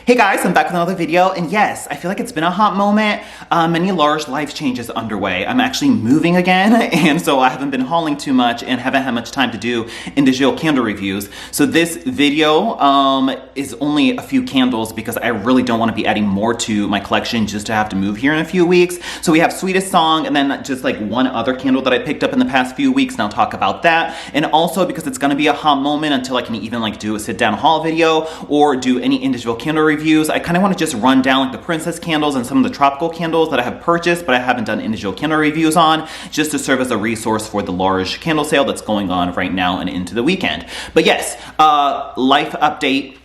Hey guys, I'm back with another video, and yes, I feel like it's been a hot moment. Many large life changes underway. I'm actually moving again, and so I haven't been hauling too much and haven't had much time to do individual candle reviews. So this video is only a few candles because I really don't want to be adding more to my collection just to have to move here in a few weeks. So we have Sweetest Song, and then just like one other candle that I picked up in the past few weeks, and I'll talk about that. And also because it's gonna be a hot moment until I can even like do a sit-down haul video or do any individual candle reviews. I kind of want to just run down like the princess candles and some of the tropical candles that I have purchased but I haven't done individual candle reviews on, just to serve as a resource for the large candle sale that's going on right now and into the weekend. But yes, life update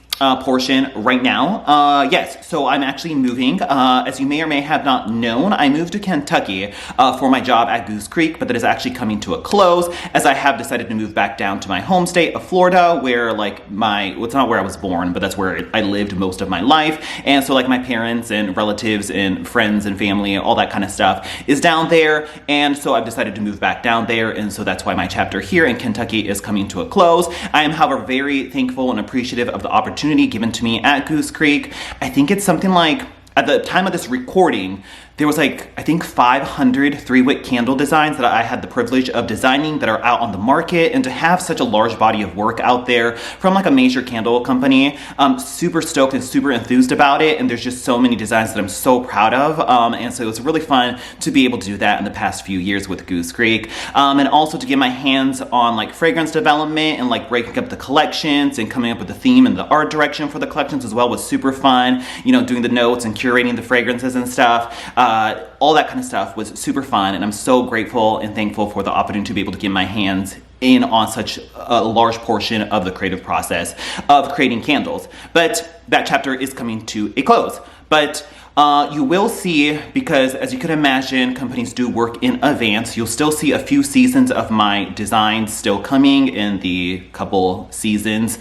portion right now. Yes, so I'm actually moving. As you may or may have not known, I moved to Kentucky for my job at Goose Creek, but that is actually coming to a close as I have decided to move back down to my home state of Florida, where like well, it's not where I was born, but that's where I lived most of my life. And so like my parents and relatives and friends and family, all that kind of stuff is down there. And so I've decided to move back down there. And so that's why my chapter here in Kentucky is coming to a close. I am, however, very thankful and appreciative of the opportunity given to me at Goose Creek. I think it's something like, at the time of this recording, there was like, I think 500 3-wick candle designs that I had the privilege of designing that are out on the market, and to have such a large body of work out there from like a major candle company, I'm super stoked and super enthused about it, and there's just so many designs that I'm so proud of, and so it was really fun to be able to do that in the past few years with Goose Creek, and also to get my hands on like fragrance development and like breaking up the collections and coming up with the theme and the art direction for the collections as well was super fun, you know, doing the notes and curating the fragrances and stuff. All that kind of stuff was super fun, and I'm so grateful and thankful for the opportunity to be able to get my hands in on such a large portion of the creative process of creating candles. But that chapter is coming to a close. But you will see, because as you can imagine, companies do work in advance. You'll still see a few seasons of my designs still coming in the couple seasons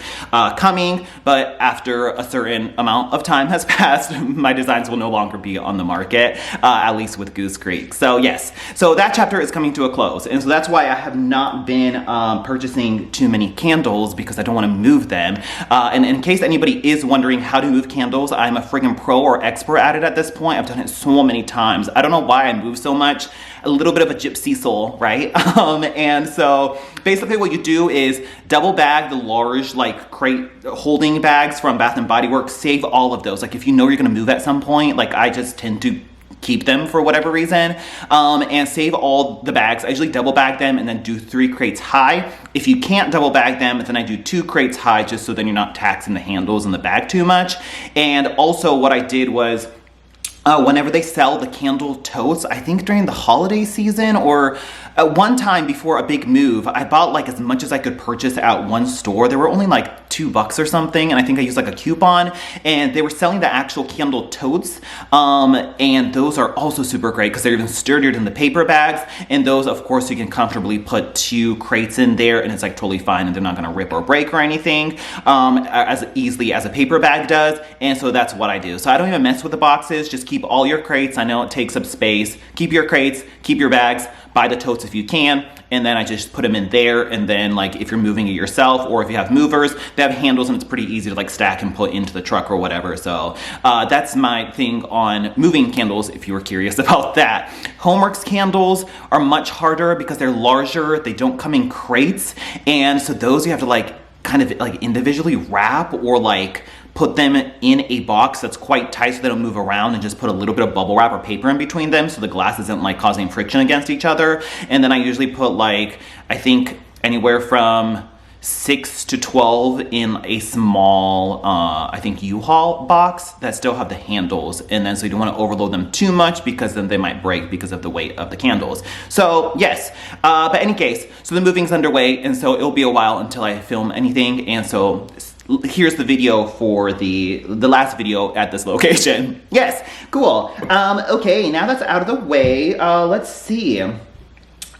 coming, but after a certain amount of time has passed, my designs will no longer be on the market, at least with Goose Creek. So yes, so that chapter is coming to a close. And so that's why I have not been purchasing too many candles, because I don't want to move them. And in case anybody is wondering how to move candles, I'm a friggin' pro or expert at it at this point. I've done it so many times. I don't know why I move so much. A little bit of a gypsy soul, right? And so basically what you do is double bag the large like crate holding bags from Bath & Body Works. Save all of those. Like if you know you're gonna move at some point, like I just tend to keep them for whatever reason, and save all the bags. I usually double bag them and then do 3 crates high. If you can't double bag them, then I do 2 crates high, just so then you're not taxing the handles in the bag too much. And also what I did was, whenever they sell the candle totes, I think during the holiday season or one time before a big move, I bought like as much as I could purchase at one store. They were only like $2 or something, and I think I used like a coupon, and they were selling the actual candle totes, and those are also super great because they're even sturdier than the paper bags, and those of course you can comfortably put 2 crates in there and it's like totally fine, and they're not gonna rip or break or anything as easily as a paper bag does. And so that's what I do. So I don't even mess with the boxes, just keep all your crates. I know it takes up space. Keep your crates, keep your bags, buy the totes if you can, and then I just put them in there. And then like if you're moving it yourself, or if you have movers, they have handles and it's pretty easy to like stack and put into the truck or whatever. So that's my thing on moving candles, if you were curious about that. Homeworks candles are much harder because they're larger. They don't come in crates, and so those you have to like kind of like individually wrap or like put them in a box that's quite tight so they don't move around, and just put a little bit of bubble wrap or paper in between them so the glass isn't like causing friction against each other. And then I usually put like, I think anywhere from 6 to 12 in a small, I think U-Haul box that still have the handles. And then so you don't want to overload them too much because then they might break because of the weight of the candles. So yes, but any case, so the moving's underway, and so it'll be a while until I film anything. And so here's the video for the last video at this location. Yes, cool. Okay, now that's out of the way, let's see.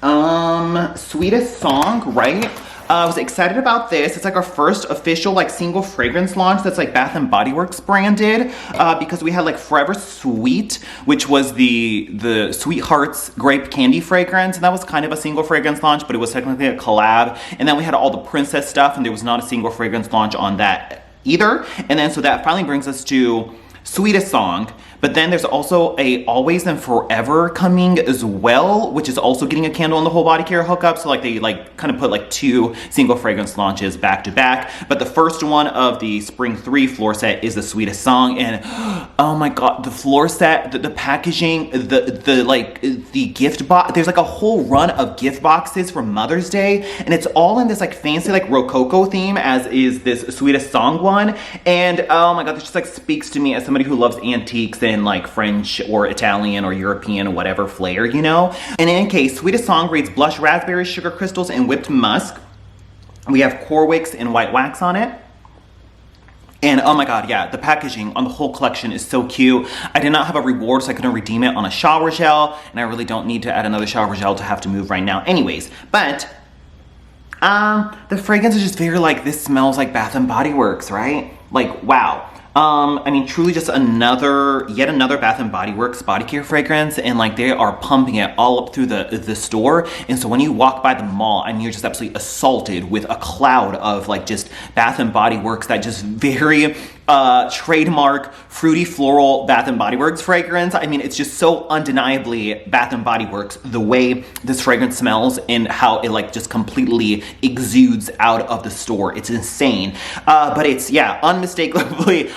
Sweetest Song, right? I was excited about this. It's like our first official like single fragrance launch that's like Bath & Body Works branded, because we had like Forever Sweet, which was the Sweethearts grape candy fragrance, and that was kind of a single fragrance launch, but it was technically a collab. And then we had all the princess stuff, and there was not a single fragrance launch on that either. And then so that finally brings us to Sweetest Song. But then there's also a Always and Forever coming as well, which is also getting a candle and the whole body care hookup. So like they like kind of put like 2 single fragrance launches back to back. But the first one of the Spring 3 floor set is the Sweetest Song. And oh my God, the floor set, the packaging, the gift box, there's like a whole run of gift boxes for Mother's Day. And it's all in this like fancy like Rococo theme, as is this Sweetest Song one. And oh my God, this just like speaks to me as somebody who loves antiques in like French or Italian or European or whatever flair, you know? And in any case, Sweetest Song reads blush raspberry, sugar crystals, and whipped musk. We have core wicks and white wax on it. And oh my God, yeah, the packaging on the whole collection is so cute. I did not have a reward, so I couldn't redeem it on a shower gel, and I really don't need to add another shower gel to have to move right now anyways. But the fragrance is just very like, this smells like Bath and Body Works, right? Like, wow. I mean, truly just yet another Bath and Body Works body care fragrance, and like they are pumping it all up through the store. And so when you walk by the mall, I mean, you're just absolutely assaulted with a cloud of like just Bath and Body Works, that just very trademark fruity floral Bath and Body Works fragrance. I mean, it's just so undeniably Bath and Body Works, the way this fragrance smells and how it like just completely exudes out of the store. It's insane. But it's, yeah, unmistakably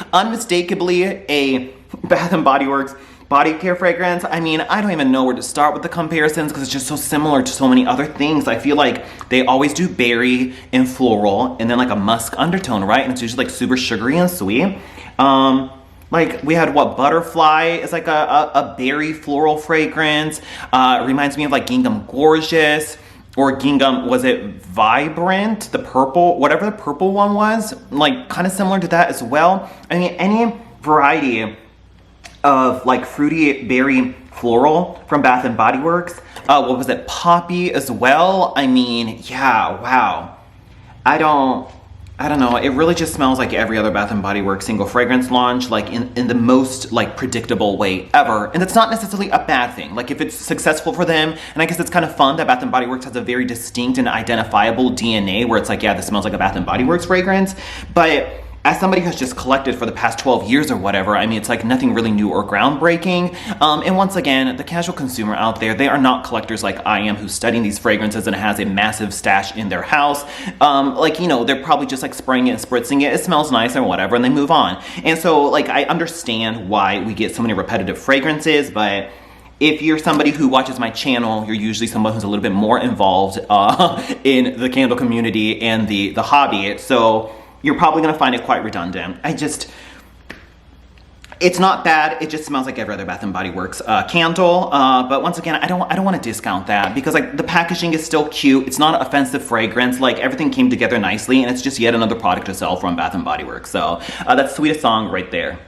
a Bath and Body Works body care fragrance. I mean, I don't even know where to start with the comparisons because it's just so similar to so many other things. I feel like they always do berry and floral and then like a musk undertone, right? And it's usually like super sugary and sweet. Like we had Butterfly is like a berry floral fragrance. It reminds me of like Gingham Gorgeous or Gingham, was it Vibrant? The purple, whatever the purple one was, like kind of similar to that as well. I mean, any variety of like fruity berry floral from Bath and Body Works. What was it? Poppy as well. I mean, yeah, wow. I don't know. It really just smells like every other Bath and Body Works single fragrance launch, like in the most like predictable way ever. And that's not necessarily a bad thing. Like if it's successful for them, and I guess it's kind of fun that Bath and Body Works has a very distinct and identifiable DNA where it's like, yeah, this smells like a Bath and Body Works fragrance. But as somebody who's just collected for the past 12 years or whatever, I mean, it's like nothing really new or groundbreaking. And once again, the casual consumer out there, they are not collectors like I am, who's studying these fragrances and has a massive stash in their house. Like, you know, they're probably just like spraying it and spritzing it. It smells nice or whatever, and they move on. And so like, I understand why we get so many repetitive fragrances, but if you're somebody who watches my channel, you're usually someone who's a little bit more involved in the candle community and the hobby. So you're probably gonna find it quite redundant. It's not bad, it just smells like every other Bath and Body Works candle. But once again, I don't wanna discount that because like the packaging is still cute. It's not an offensive fragrance. Like everything came together nicely, and it's just yet another product to sell from Bath and Body Works. So that's Sweetest Song right there.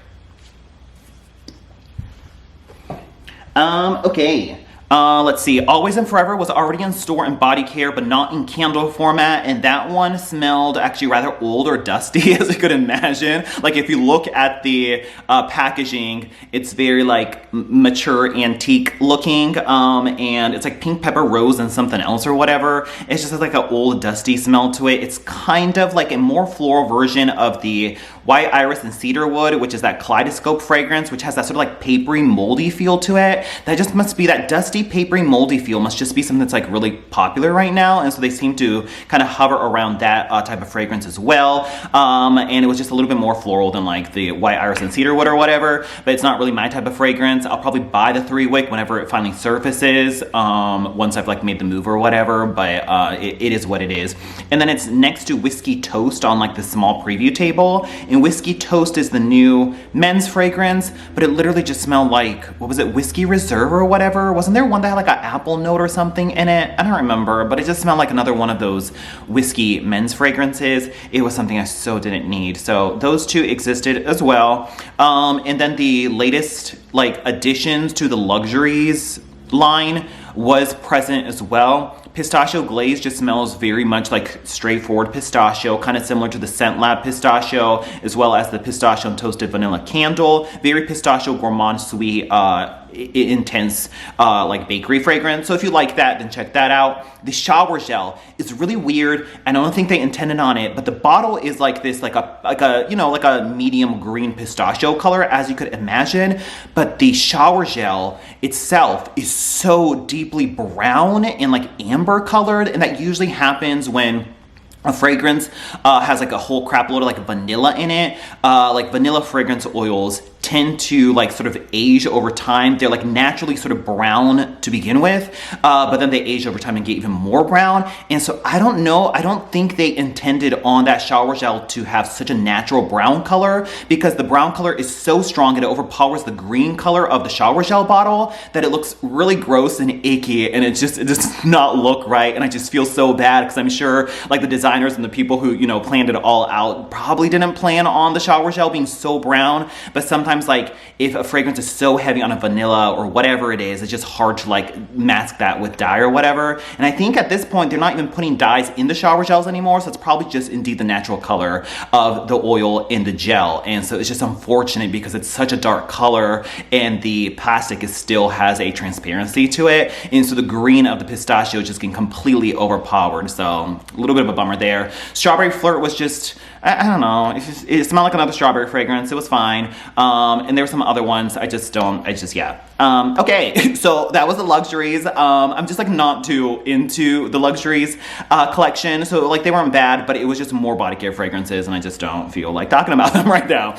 Okay. Let's see, Always and Forever was already in store in body care, but not in candle format, and that one smelled actually rather old or dusty, as you could imagine. Like if you look at the packaging, it's very like mature antique looking, and it's like pink pepper rose and something else or whatever. It's just like an old dusty smell to it. It's kind of like a more floral version of the White Iris and Cedarwood, which is that kaleidoscope fragrance, which has that sort of like papery, moldy feel to it. That just must be that dusty, papery, moldy feel must just be something that's like really popular right now. And so they seem to kind of hover around that type of fragrance as well. And it was just a little bit more floral than like the White Iris and Cedarwood or whatever, but it's not really my type of fragrance. I'll probably buy the 3-wick whenever it finally surfaces, once I've like made the move or whatever, but it is what it is. And then it's next to Whiskey Toast on like the small preview table. And Whiskey Toast is the new men's fragrance, but it literally just smelled like, what was it, Whiskey Reserve or whatever? Wasn't there one that had like an apple note or something in it? I don't remember, but it just smelled like another one of those whiskey men's fragrances. It was something I so didn't need. So those two existed as well. And then the latest like additions to the luxuries line was present as well. Pistachio Glaze just smells very much like straightforward pistachio, kind of similar to the Scent Lab pistachio, as well as the pistachio and toasted vanilla candle. Very pistachio gourmand sweet intense like bakery fragrance. So if you like that, then check that out. The shower gel is really weird, and I don't think they intended on it, but the bottle is like this, like a you know, like a medium green pistachio color, as you could imagine. But the shower gel itself is so deeply brown and like amber colored, and that usually happens when a fragrance has like a whole crap load of like vanilla in it. Like vanilla fragrance oils tend to like sort of age over time. They're like naturally sort of brown to begin with, but then they age over time and get even more brown. And so I don't know, I don't think they intended on that shower gel to have such a natural brown color, because the brown color is so strong and it overpowers the green color of the shower gel bottle that it looks really gross and icky, and it does not look right. And I just feel so bad, because I'm sure like the designers and the people who, you know, planned it all out probably didn't plan on the shower gel being so brown. But sometimes like if a fragrance is so heavy on a vanilla or whatever it is, it's just hard to like mask that with dye or whatever. And I think at this point they're not even putting dyes in the shower gels anymore, so it's probably just indeed the natural color of the oil in the gel. And so it's just unfortunate because it's such a dark color and the plastic still has a transparency to it, and so the green of the pistachio just getting completely overpowered. So a little bit of a bummer there. Strawberry Flirt was just, I don't know, it smelled like another strawberry fragrance. It was fine. And there were some other ones. Yeah. Okay, so that was the luxuries. I'm just like not too into the luxuries collection. So like they weren't bad, but it was just more body care fragrances, and I just don't feel like talking about them right now.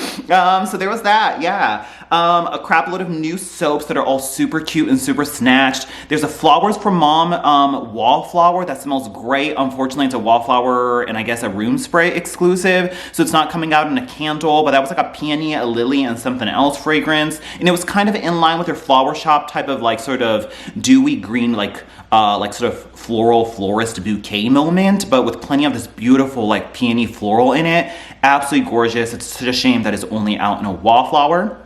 So there was that, yeah. A crap load of new soaps that are all super cute and super snatched. There's a Flowers for Mom wallflower that smells great. Unfortunately, it's a wallflower and I guess a room spray exclusive, so it's not coming out in a candle, but that was like a peony, a lily, and something else fragrance, and it was kind of in line with their flower shop type of like sort of dewy green, like sort of floral florist bouquet moment, but with plenty of this beautiful like peony floral in it. Absolutely gorgeous. It's such a shame that it's only out in a wallflower.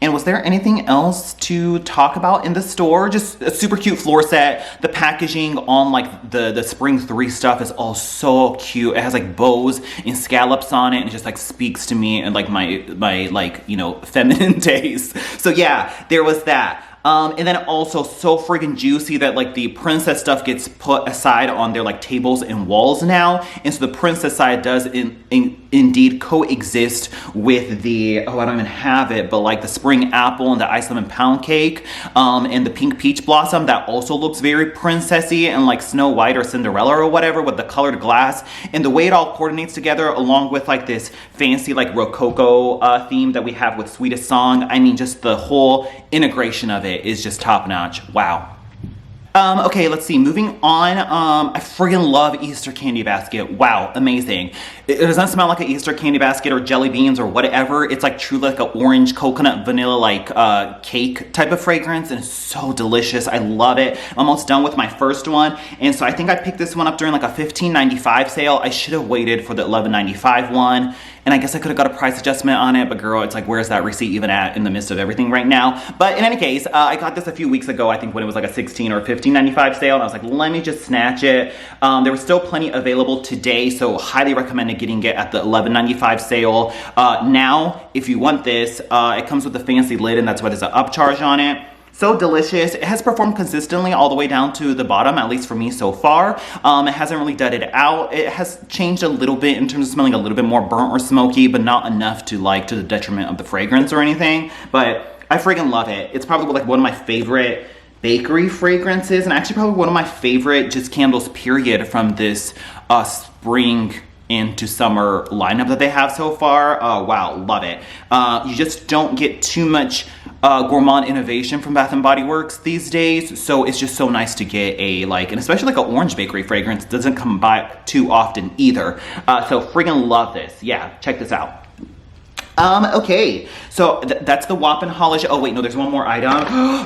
And was there anything else to talk about in the store? Just a super cute floor set. The packaging on like the Spring 3 stuff is all so cute. It has like bows and scallops on it, and it just like speaks to me and like my like, you know, feminine taste. So yeah, there was that. And then also so friggin' juicy that like the princess stuff gets put aside on their like tables and walls now. And so the princess side does indeed coexist with the, oh, I don't even have it, but like the spring apple and the ice lemon pound cake, and the pink peach blossom that also looks very princessy and like Snow White or Cinderella or whatever with the colored glass. And the way it all coordinates together along with like this fancy like Rococo theme that we have with Sweetest Song. I mean, just the whole integration of it is just top notch. Wow. Okay, let's see. Moving on. I friggin' love Easter candy basket. Wow, amazing. It doesn't smell like an Easter candy basket or jelly beans or whatever. It's like truly like an orange coconut vanilla like cake type of fragrance, and it's so delicious. I love it. I'm almost done with my first one, and so I think I picked this one up during like a $15.95 sale. I should have waited for the $11.95 one. And I guess I could have got a price adjustment on it, but girl, it's like, where's that receipt even at in the midst of everything right now? But in any case, I got this a few weeks ago, I think when it was like a $16 or $15.95 sale, and I was like, let me just snatch it. There was still plenty available today, so highly recommended getting it at the $11.95 sale. Now, if you want this, it comes with a fancy lid, and that's why there's an upcharge on it. So delicious. It has performed consistently all the way down to the bottom, at least for me so far. It hasn't really dudded out. It has changed a little bit in terms of smelling a little bit more burnt or smoky, but not enough to like to the detriment of the fragrance or anything. But I friggin' love it. It's probably like one of my favorite bakery fragrances, and actually probably one of my favorite just candles period from this spring into summer lineup that they have so far. Wow, love it. You just don't get too much gourmand innovation from Bath & Body Works these days, so it's just so nice to get a like, and especially like an orange bakery fragrance doesn't come by too often either. So friggin' love this. Yeah, check this out. Okay, so that's the Whoppin' Holiday. Oh wait, no, there's one more item.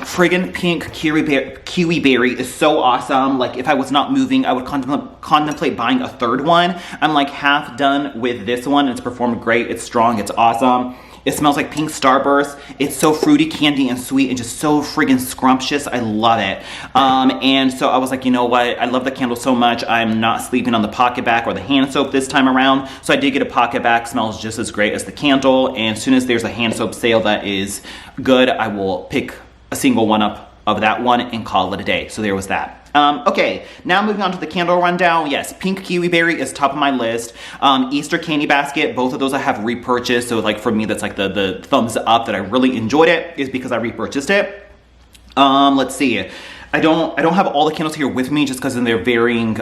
Friggin' pink kiwi berry is so awesome. Like if I was not moving, I would contemplate buying a third one. I'm like half done with this one. It's performed great. It's strong. It's awesome. It smells like pink Starburst. It's so fruity, candy, and sweet, and just so friggin' scrumptious. I love it. And so I was like, you know what? I love the candle so much. I'm not sleeping on the pocket back or the hand soap this time around. So I did get a pocket back. Smells just as great as the candle. And as soon as there's a hand soap sale that is good, I will pick a single one up of that one and call it a day. So there was that. Okay, now moving on to the candle rundown. Yes, pink kiwi berry is top of my list. Easter candy basket, both of those I have repurchased. So like for me, that's like the thumbs up that I really enjoyed it is because I repurchased it. Let's see. I don't have all the candles here with me just because in their varying,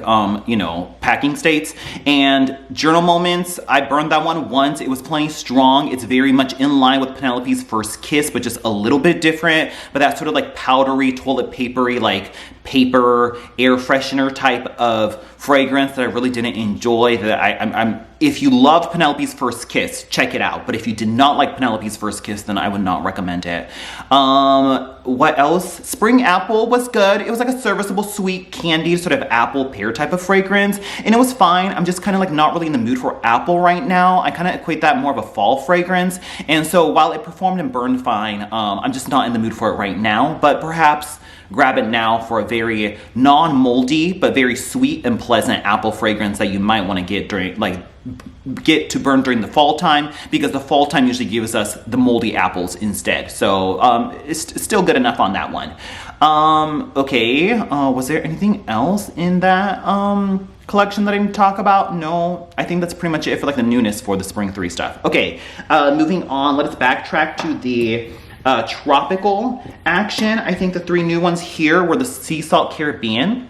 you know, packing states. And Journal Moments, I burned that one once. It was plenty strong. It's very much in line with Penelope's First Kiss, but just a little bit different. But that sort of like powdery, toilet papery, like paper air freshener type of fragrance that I really didn't enjoy. That if you loved Penelope's First Kiss, check it out. But if you did not like Penelope's First Kiss, then I would not recommend it. What else? Spring Apple was good. It was like a serviceable sweet candy sort of apple pear type of fragrance, and it was fine. I'm just kind of like not really in the mood for apple right now. I kind of equate that more of a fall fragrance, and so while it performed and burned fine, I'm just not in the mood for it right now. But perhaps grab it now for a very non-moldy but very sweet and pleasant apple fragrance that you might want to get to burn during the fall time, because the fall time usually gives us the moldy apples instead. So it's still good enough on that one. Okay, was there anything else in that collection that I didn't talk about? No, I think that's pretty much it for like the newness for the spring 3 stuff. Okay, moving on, let's backtrack to the tropical action. I think the 3 new ones here were the Sea Salt Caribbean.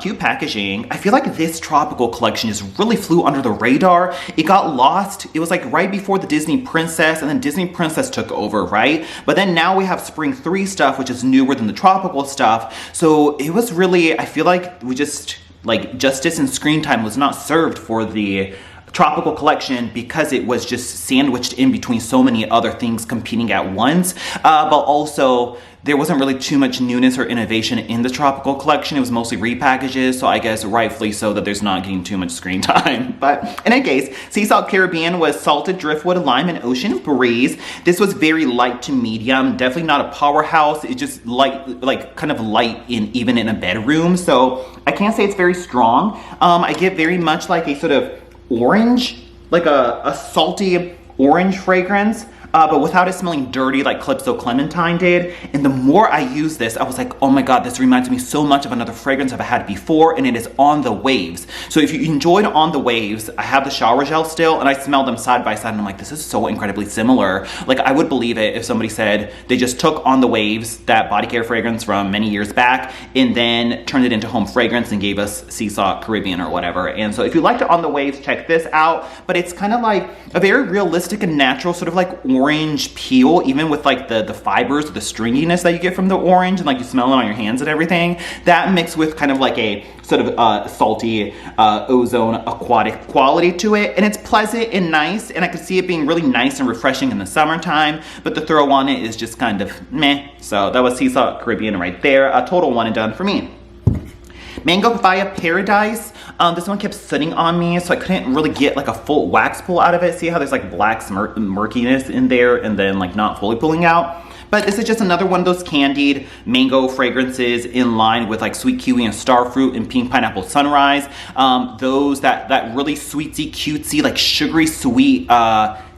Cute packaging. I feel like this tropical collection just really flew under the radar. It got lost. It was like right before the Disney Princess, and then Disney Princess took over, right? But then now we have Spring 3 stuff, which is newer than the tropical stuff. So it was really, I feel like we just, like, justice and screen time was not served for the tropical collection because it was just sandwiched in between so many other things competing at once. But also, there wasn't really too much newness or innovation in the tropical collection. It was mostly repackages, so I guess rightfully so that there's not getting too much screen time. But in any case, Sea Salt Caribbean was salted driftwood, lime, and ocean breeze. This was very light to medium, definitely not a powerhouse. It's just light, like kind of light even in a bedroom. So I can't say it's very strong. I get very much like a sort of orange, like a salty orange fragrance. But without it smelling dirty like Calypso Clementine did. And the more I use this, I was like, oh my God, this reminds me so much of another fragrance I've had before, and it is On the Waves. So if you enjoyed On the Waves, I have the shower gel still, and I smell them side by side, and I'm like, this is so incredibly similar. Like, I would believe it if somebody said they just took On the Waves, that body care fragrance from many years back, and then turned it into home fragrance and gave us Sea Salt Caribbean or whatever. And so if you liked On the Waves, check this out. But it's kind of like a very realistic and natural sort of like orange peel, even with like the fibers, the stringiness that you get from the orange, and like you smell it on your hands and everything. That mixed with kind of like a sort of salty ozone aquatic quality to it, and it's pleasant and nice, and I could see it being really nice and refreshing in the summertime, but the throw on it is just kind of meh. So that was Sea Salt Caribbean right there. A total one and done for me. Mango Papaya Paradise. This one kept sitting on me, so I couldn't really get like a full wax pull out of it. See how there's like black murkiness in there and then like not fully pulling out? But this is just another one of those candied mango fragrances in line with like Sweet Kiwi and Starfruit and Pink Pineapple Sunrise. Those that really sweetsy, cutesy, like sugary sweet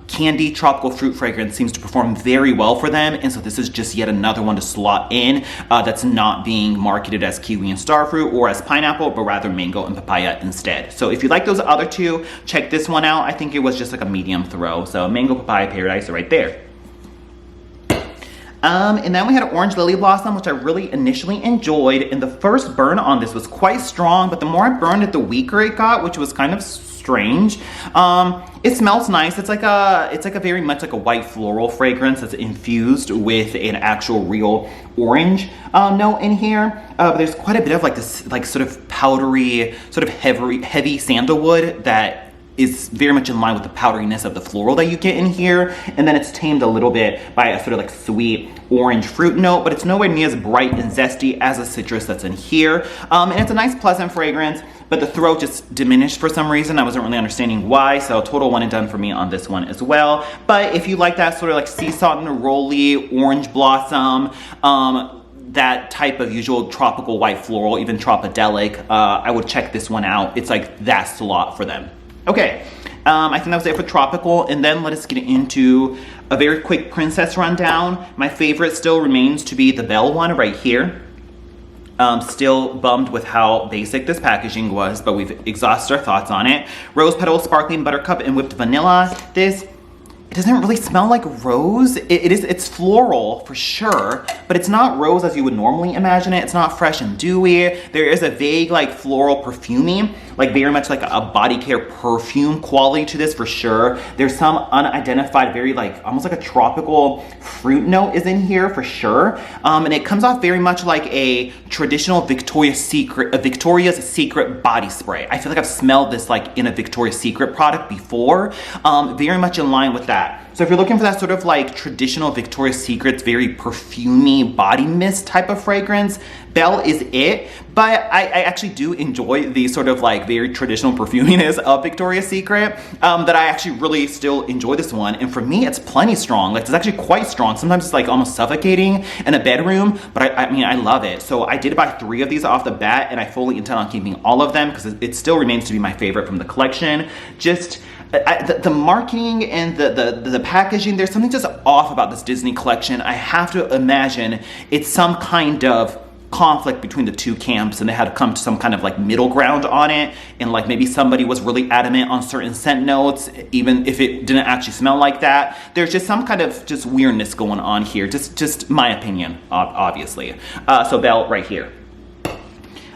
candy tropical fruit fragrance seems to perform very well for them, and so this is just yet another one to slot in that's not being marketed as kiwi and starfruit or as pineapple, but rather mango and papaya instead. So if you like those other two, check this one out. I think it was just like a medium throw. So Mango Papaya Paradise right there. And then we had Orange Lily Blossom, which I really initially enjoyed, and the first burn on this was quite strong, but the more I burned it, the weaker it got, which was kind of strange. It smells nice. It's like a very much like a white floral fragrance that's infused with an actual real orange note in here. But there's quite a bit of like this like sort of powdery, sort of heavy sandalwood that is very much in line with the powderiness of the floral that you get in here. And then it's tamed a little bit by a sort of like sweet orange fruit note, but it's nowhere near as bright and zesty as the citrus that's in here. And it's a nice, pleasant fragrance, but the throat just diminished for some reason. I wasn't really understanding why, so total one and done for me on this one as well. But if you like that sort of like sea salt and neroli, orange blossom, that type of usual tropical white floral, even tropidelic, I would check this one out. It's like that slot for them. Okay, I think that was it for tropical, and then let us get into a very quick princess rundown. My favorite still remains to be the Belle one right here. Still bummed with how basic this packaging was, but we've exhausted our thoughts on it. Rose Petal, Sparkling Buttercup, and Whipped Vanilla. It doesn't really smell like rose. It's floral for sure, but it's not rose as you would normally imagine it. It's not fresh and dewy. There is a vague like floral perfumey, like very much like a body care perfume quality to this for sure. There's some unidentified, very like almost like a tropical fruit note is in here for sure. And it comes off very much like a traditional Victoria's Secret body spray. I feel like I've smelled this like in a Victoria's Secret product before. Very much in line with that. So if you're looking for that sort of like traditional Victoria's Secret's very perfumey body mist type of fragrance, Belle is it. But I actually do enjoy the sort of like very traditional perfuminess of Victoria's Secret, that I actually really still enjoy this one. And for me, it's plenty strong. Like it's actually quite strong. Sometimes it's like almost suffocating in a bedroom, but I mean, I love it. So I did buy 3 of these off the bat, and I fully intend on keeping all of them because it still remains to be my favorite from the collection. Just the marketing and the packaging, there's something just off about this Disney collection. I have to imagine it's some kind of conflict between the two camps, and they had to come to some kind of like middle ground on it, and like maybe somebody was really adamant on certain scent notes even if it didn't actually smell like that. There's just some kind of just weirdness going on here, just my opinion, obviously. So Belle right here.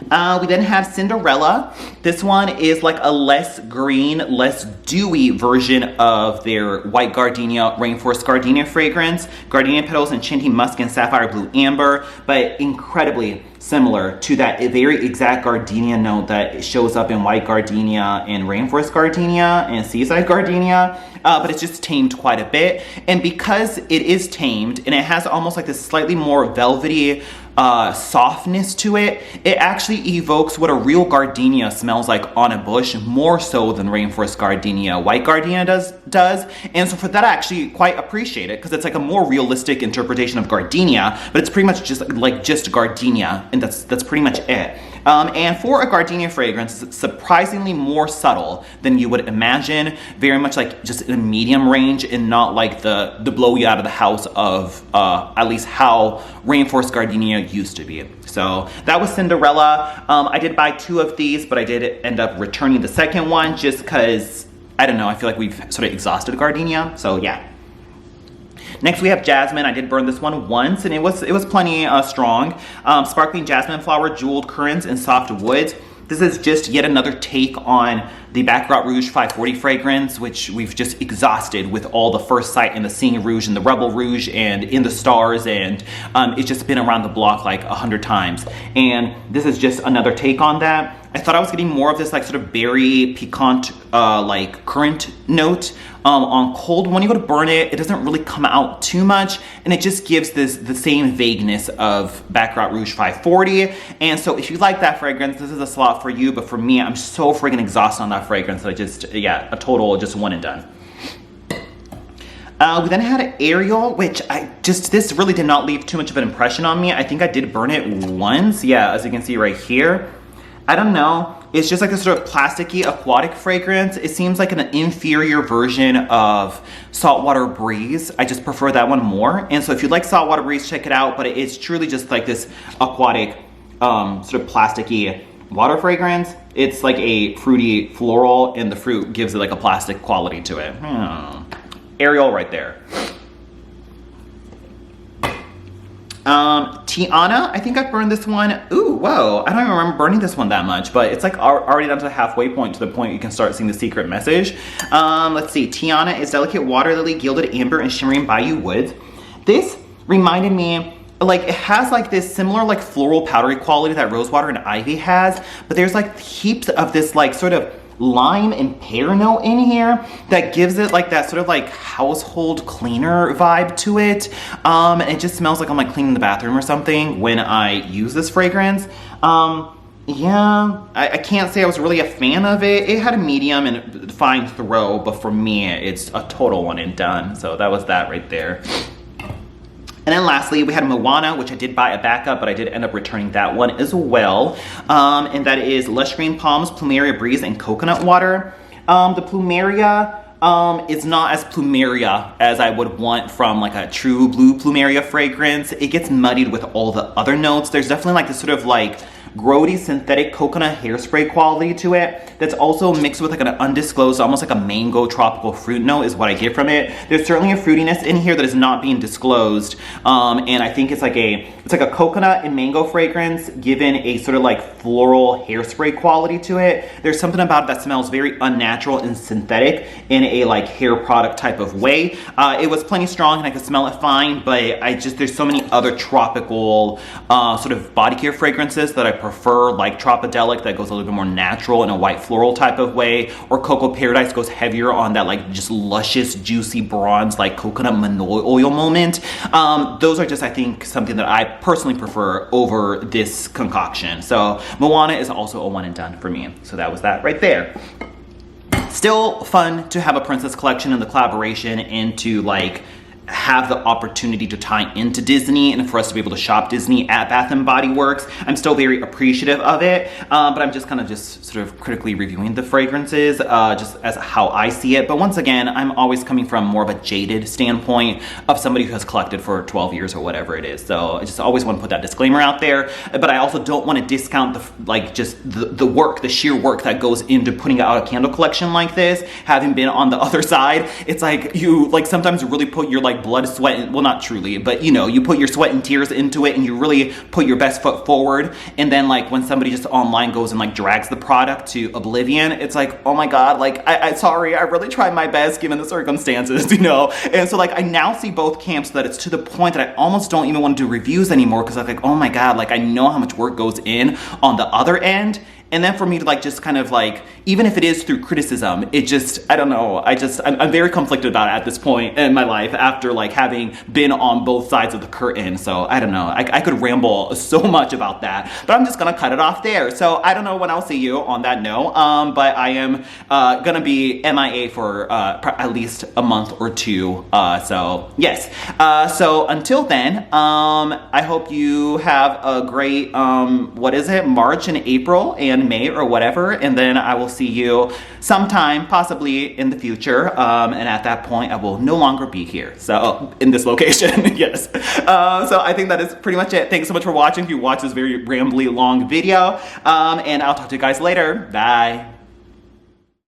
We then have Cinderella. This one is like a less green, less dewy version of their White Gardenia Rainforest Gardenia fragrance. Gardenia petals, enchanting musk, and sapphire blue amber, but incredibly similar to that very exact gardenia note that shows up in White Gardenia and Rainforest Gardenia and Seaside Gardenia. But it's just tamed quite a bit. And because it is tamed and it has almost like this slightly more velvety softness to it, it actually evokes what a real gardenia smells like on a bush, more so than Rainforest Gardenia White Gardenia does. And so for that, I actually quite appreciate it, because it's like a more realistic interpretation of gardenia, but it's pretty much just gardenia, and that's pretty much it. And for a gardenia fragrance, it's surprisingly more subtle than you would imagine. Very much like just in a medium range, and not like the blow you out of the house of at least how Rainforest Gardenia used to be. So that was Cinderella. I did buy 2 of these, but I did end up returning the second one just because, I don't know, I feel like we've sort of exhausted gardenia. So yeah. Next we have Jasmine. I did burn this one once, and it was plenty strong. Sparkling jasmine flower, jeweled currants, and soft woods. This is just yet another take on the Baccarat Rouge 540 fragrance, which we've just exhausted with all the First Sight and the Seeing Rouge and the Rebel Rouge and In the Stars, and it's just been around the block like 100 times. And this is just another take on that. I thought I was getting more of this like sort of berry piquant like currant note on cold. When you go to burn it, it doesn't really come out too much, and it just gives the same vagueness of Baccarat Rouge 540. And so if you like that fragrance, this is a slot for you. But for me, I'm so friggin' exhausted on that fragrance that I just, a total just one and done. We then had Ariel, which this really did not leave too much of an impression on me. I think I did burn it once. Yeah, as you can see right here. I don't know. It's just like a sort of plasticky aquatic fragrance. It seems like an inferior version of Saltwater Breeze. I just prefer that one more. And so if you like Saltwater Breeze, check it out. But it's truly just like this aquatic, sort of plasticky water fragrance. It's like a fruity floral, and the fruit gives it like a plastic quality to it. Ariel right there. Tiana, I think I burned this one. Ooh, whoa, I don't even remember burning this one that much, but it's like already down to the halfway point, to the point you can start seeing the secret message. Let's see, Tiana is delicate water lily, gilded amber, and shimmering bayou woods. This reminded me, like, it has like this similar like floral powdery quality that rosewater and ivy has, but there's like heaps of this like sort of lime and pear note in here that gives it like that sort of like household cleaner vibe to it. And it just smells like I'm like cleaning the bathroom or something when I use this fragrance. Yeah, I can't say I was really a fan of it. It had a medium and fine throw, but for me, it's a total one and done. So that was that right there. And then lastly, we had Moana, which I did buy a backup, but I did end up returning that one as well. And that is Lush Green Palms, Plumeria Breeze, and Coconut Water. The Plumeria is not as Plumeria as I would want from like a true blue Plumeria fragrance. It gets muddied with all the other notes. There's definitely like this sort of like grody synthetic coconut hairspray quality to it that's also mixed with like an undisclosed, almost like a mango tropical fruit note is what I get from it. There's certainly a fruitiness in here that is not being disclosed, and I think it's like a coconut and mango fragrance given a sort of like floral hairspray quality to it. There's something about it that smells very unnatural and synthetic in a like hair product type of way. It was plenty strong and I could smell it fine, but there's so many other tropical sort of body care fragrances that I prefer, like Tropidelic that goes a little bit more natural in a white floral type of way, or Cocoa Paradise goes heavier on that like just luscious, juicy bronze like coconut manoi oil moment. Those are just, I think, something that I personally prefer over this concoction. So Moana is also a one and done for me. So that was that right there. Still fun to have a princess collection in the collaboration and to like have the opportunity to tie into Disney and for us to be able to shop Disney at Bath & Body Works. I'm still very appreciative of it, but I'm just kind of just sort of critically reviewing the fragrances just as how I see it. But once again, I'm always coming from more of a jaded standpoint of somebody who has collected for 12 years or whatever it is. So I just always want to put that disclaimer out there, but I also don't want to discount the work, the sheer work that goes into putting out a candle collection like this. Having been on the other side, it's like you like sometimes really put your like blood, sweat, and, well, not truly, but you know, you put your sweat and tears into it and you really put your best foot forward. And then like when somebody just online goes and like drags the product to oblivion, it's like, oh my God, like I sorry, I really tried my best given the circumstances, you know? And so like I now see both camps that it's to the point that I almost don't even want to do reviews anymore because I'm like, oh my God, like I know how much work goes in on the other end. And then for me to like just kind of like, even if it is through criticism, it just, I don't know, I'm very conflicted about it at this point in my life after like having been on both sides of the curtain. So I don't know, I could ramble so much about that, but I'm just gonna cut it off there. So I don't know when I'll see you on that note, but I am gonna be MIA for at least a month or two. So yes, so until then, I hope you have a great, March and April and May or whatever, and then I will see you sometime possibly in the future, and at that point I will no longer be here, so in this location. Yes, so I think that is pretty much it. Thanks so much for watching if you watched this very rambly long video, and I'll talk to you guys later. Bye.